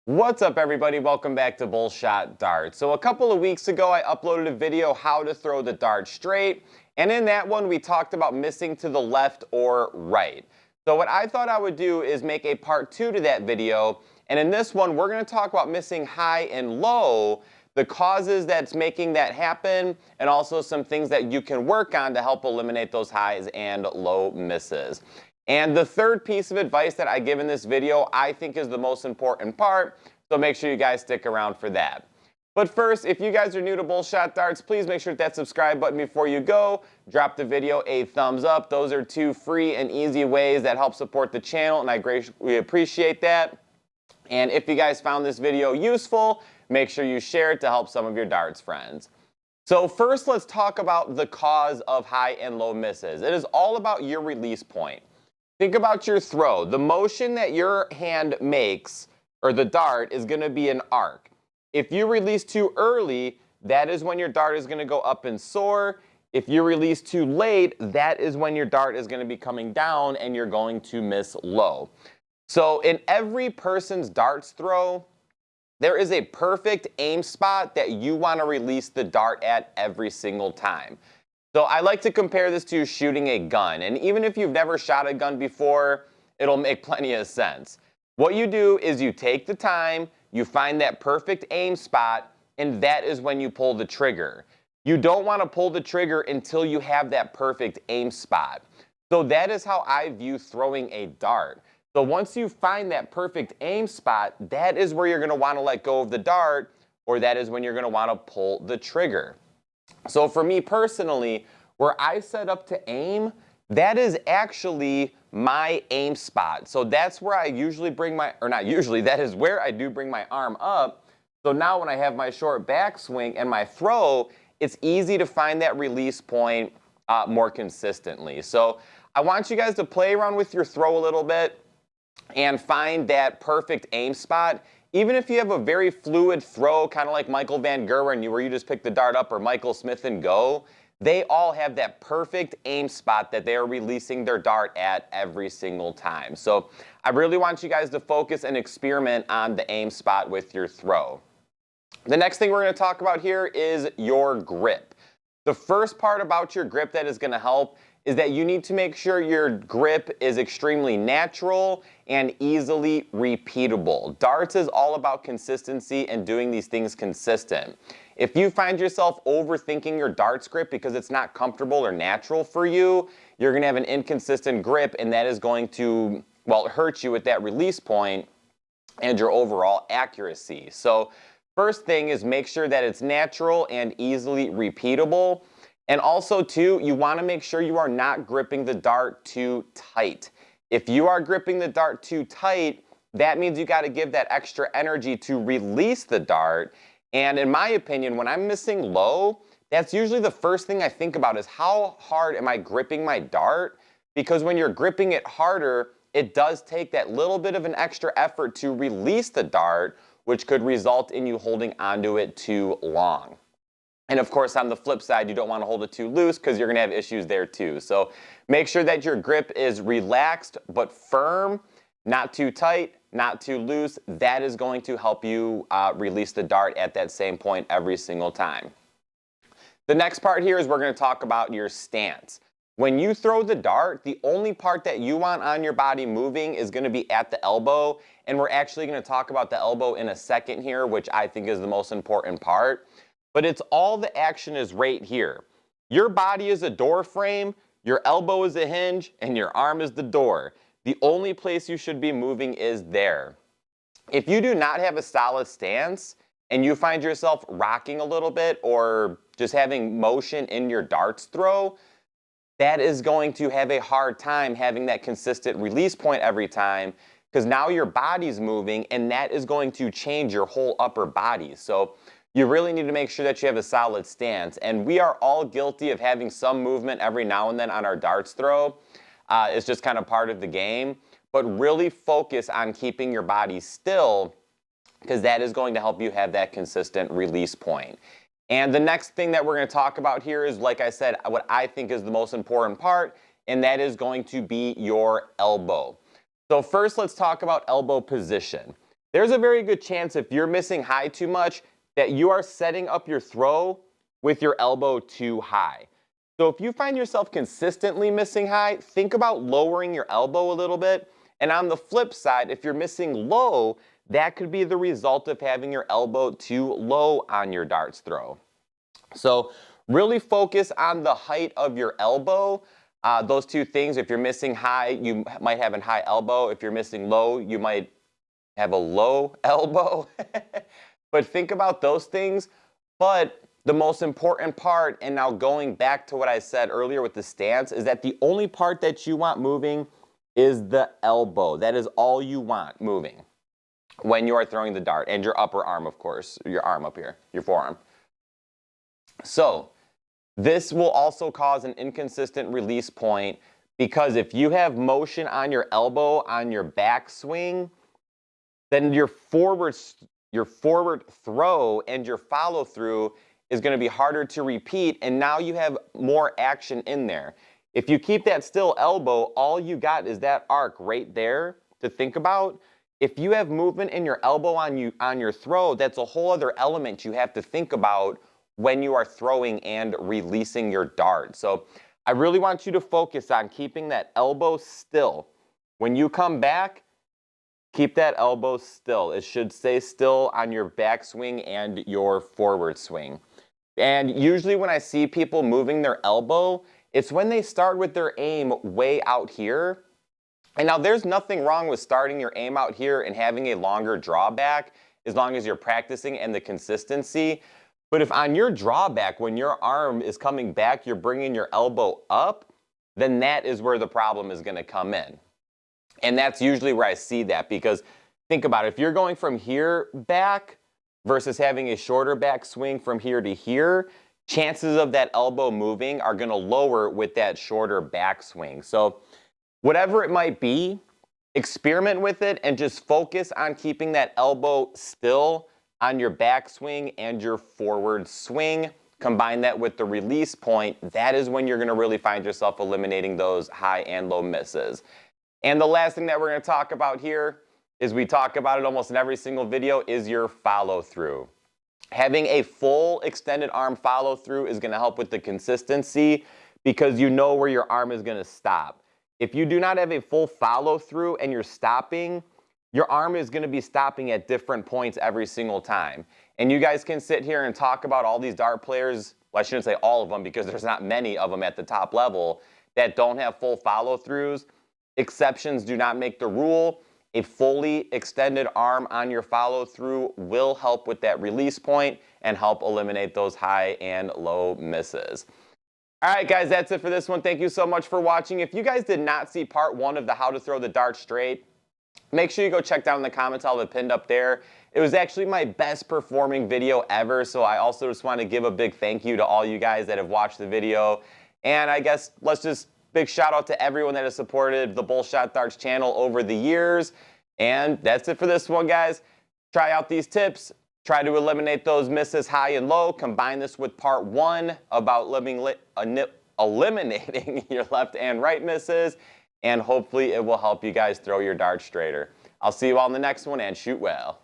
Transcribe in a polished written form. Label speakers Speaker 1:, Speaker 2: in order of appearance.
Speaker 1: What's up, everybody? Welcome back to Bullshot Darts. So a couple of weeks ago, I uploaded a video how to throw the dart straight, and in that one, we talked about missing to the left or right. So what I thought I would do is make a part 2 to that video, and in this one, we're going to talk about missing high and low, the causes that's making that happen, and also some things that you can work on to help eliminate those highs and low misses. And the third piece of advice that I give in this video, I think is the most important part, so make sure you guys stick around for that. But first, if you guys are new to Bullshot Darts, please make sure to hit that subscribe button before you go. Drop the video a thumbs up. Those are two free and easy ways that help support the channel, and I greatly appreciate that. And if you guys found this video useful, make sure you share it to help some of your darts friends. So first, let's talk about the cause of high and low misses. It is all about your release point. Think about your throw. The motion that your hand makes, or the dart, is going to be an arc. If you release too early, that is when your dart is going to go up and soar. If you release too late, that is when your dart is going to be coming down and you're going to miss low. So in every person's darts throw, there is a perfect aim spot that you want to release the dart at every single time. So I like to compare this to shooting a gun, and even if you've never shot a gun before, it'll make plenty of sense. What you do is you take the time, you find that perfect aim spot, and that is when you pull the trigger. You don't want to pull the trigger until you have that perfect aim spot. So that is how I view throwing a dart. So once you find that perfect aim spot, that is where you're going to want to let go of the dart, or that is when you're going to want to pull the trigger. So for me personally, where I set up to aim, that is actually my aim spot. So that's where I usually bring my, or not usually, that is where I do bring my arm up. So now when I have my short backswing and my throw, it's easy to find that release point more consistently. So I want you guys to play around with your throw a little bit and find that perfect aim spot. Even if you have a very fluid throw, kind of like Michael Van Gerwen, where you just pick the dart up, or Michael Smith and go, they all have that perfect aim spot that they are releasing their dart at every single time. So I really want you guys to focus and experiment on the aim spot with your throw. The next thing we're going to talk about here is your grip. The first part about your grip that is going to help is that you need to make sure your grip is extremely natural and easily repeatable. Darts is all about consistency and doing these things consistent. If you find yourself overthinking your darts grip because it's not comfortable or natural for you, you're going to have an inconsistent grip, and that is going to, well, hurt you at that release point and your overall accuracy. So first thing is make sure that it's natural and easily repeatable. And also, too, you want to make sure you are not gripping the dart too tight. If you are gripping the dart too tight, that means you got to give that extra energy to release the dart. And in my opinion, when I'm missing low, that's usually the first thing I think about is how hard am I gripping my dart? Because when you're gripping it harder, it does take that little bit of an extra effort to release the dart, which could result in you holding onto it too long. And of course, on the flip side, you don't want to hold it too loose because you're going to have issues there too. So make sure that your grip is relaxed but firm, not too tight, not too loose. That is going to help you release the dart at that same point every single time. The next part here is we're going to talk about your stance. When you throw the dart, the only part that you want on your body moving is going to be at the elbow. And we're actually going to talk about the elbow in a second here, which I think is the most important part. But it's all the action is right here. Your body is a door frame, your elbow is a hinge, and your arm is the door. The only place you should be moving is there. If you do not have a solid stance and you find yourself rocking a little bit or just having motion in your darts throw, that is going to have a hard time having that consistent release point every time, because now your body's moving and that is going to change your whole upper body. So you really need to make sure that you have a solid stance. And we are all guilty of having some movement every now and then on our darts throw. It's just kind of part of the game. But really focus on keeping your body still, because that is going to help you have that consistent release point. And the next thing that we're going to talk about here is, like I said, what I think is the most important part, and that is going to be your elbow. So first, let's talk about elbow position. there's a very good chance if you're missing high too much that you are setting up your throw with your elbow too high. So if you find yourself consistently missing high, think about lowering your elbow a little bit. And on the flip side, if you're missing low, that could be the result of having your elbow too low on your darts throw. So really focus on the height of your elbow. Those two things, if you're missing high, you might have a high elbow. If you're missing low, you might have a low elbow. But think about those things. But the most important part, and now going back to what I said earlier with the stance, is that the only part that you want moving is the elbow. That is all you want moving when you are throwing the dart, and your upper arm, of course, your arm up here, your forearm. So this will also cause an inconsistent release point, because if you have motion on your elbow on your backswing, then your forward throw and your follow through is going to be harder to repeat, and now you have more action in there. If you keep that still elbow, all you got is that arc right there to think about. If you have movement in your elbow on your throw, that's a whole other element you have to think about when you are throwing and releasing your dart. So I really want you to focus on keeping that elbow still. When you come back, keep that elbow still. It should stay still on your backswing and your forward swing. And usually when I see people moving their elbow, it's when they start with their aim way out here. And now there's nothing wrong with starting your aim out here and having a longer drawback as long as you're practicing and the consistency. But if on your drawback, when your arm is coming back, you're bringing your elbow up, then that is where the problem is going to come in. And that's usually where I see that, because think about it. If you're going from here back versus having a shorter back swing from here to here, chances of that elbow moving are going to lower with that shorter back swing. So whatever it might be, experiment with it and just focus on keeping that elbow still on your backswing and your forward swing. Combine that with the release point. That is when you're going to really find yourself eliminating those high and low misses. And the last thing that we're going to talk about here is, we talk about it almost in every single video, is your follow through. Having a full extended arm follow through is going to help with the consistency, because you know where your arm is going to stop. If you do not have a full follow through and you're stopping, your arm is going to be stopping at different points every single time. And you guys can sit here and talk about all these dart players, well, I shouldn't say all of them, because there's not many of them at the top level that don't have full follow throughs. Exceptions do not make the rule. A fully extended arm on your follow through will help with that release point and help eliminate those high and low misses. All right, guys, that's it for this one. Thank you so much for watching. If you guys did not see part 1 of the how to throw the dart straight, make sure you go check down in the comments. I'll have it pinned up there. It was actually my best performing video ever, so I also just want to give a big thank you to all you guys that have watched the video. And I guess let's just big shout out to everyone that has supported the Bullshot Darts channel over the years. And that's it for this one, guys. Try out these tips. Try to eliminate those misses high and low. Combine this with part 1 about eliminating your left and right misses. And hopefully it will help you guys throw your darts straighter. I'll see you all in the next one, and shoot well.